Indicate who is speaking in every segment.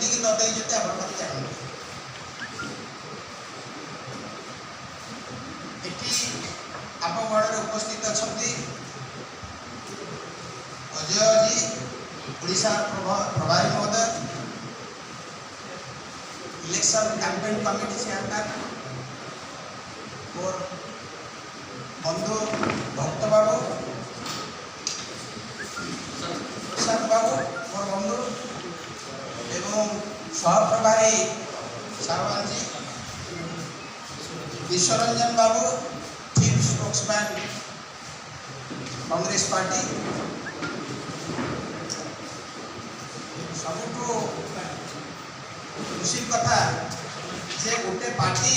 Speaker 1: कि न देते आप जानते आप गणरे उपस्थित अच्छा अजय जी ओडिशा प्रभारी महोदय इलेक्शन कैंपेन कमिटी चेयरमैन और बंधु भक्त बाबू प्रसाद बाबू मोर बंधु एवं सहप्रभारी साहबान जी विश्वरंजन बाबू चीफ स्पोक्समैन कांग्रेस पार्टी सबुठ खुशी कथा जे गोटे पार्टी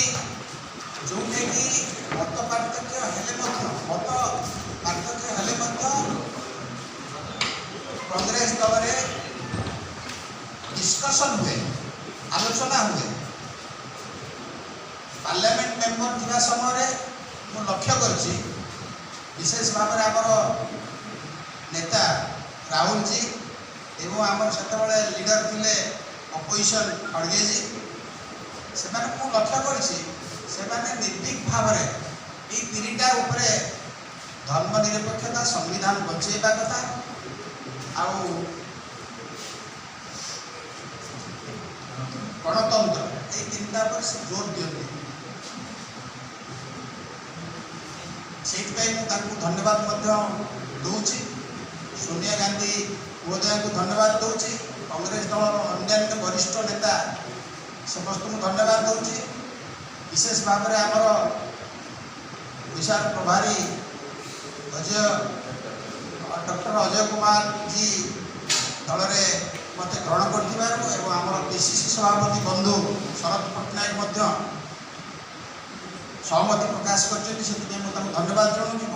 Speaker 1: जो कि मत पार्थक्य हेले कांग्रेस दल में डिस्कशन हुए आलोचना हुए पार्लियामेंट मेंबर थिबा समय मु लक्ष्य करछि विशेष भाव में आमर नेता राहुल जी एवं आमर सेतबेले लीडर थिले अपोजिशन खड़गे जी से लक्ष्य करछि निर्भीक भाव में ये तीनटा उपरे धर्मनिरपेक्षता संविधान बचेबा कथा आउ गणतंत्र ये तीनटा पर से जोर दियंती से धन्यवाद दूची सोनिया गांधी महोदय को धन्यवाद दूची कांग्रेस दल अन्य वरिष्ठ नेता समस्त को धन्यवाद दूची विशेष भाव में आमर ओडिशा प्रभारी अजय डॉक्टर अजय कुमार जी दल में मत ग्रहण कर पीसीसी सभापति बंधु शरद पट्टनायक सहमति प्रकाश कर धन्यवाद जनाऊँ।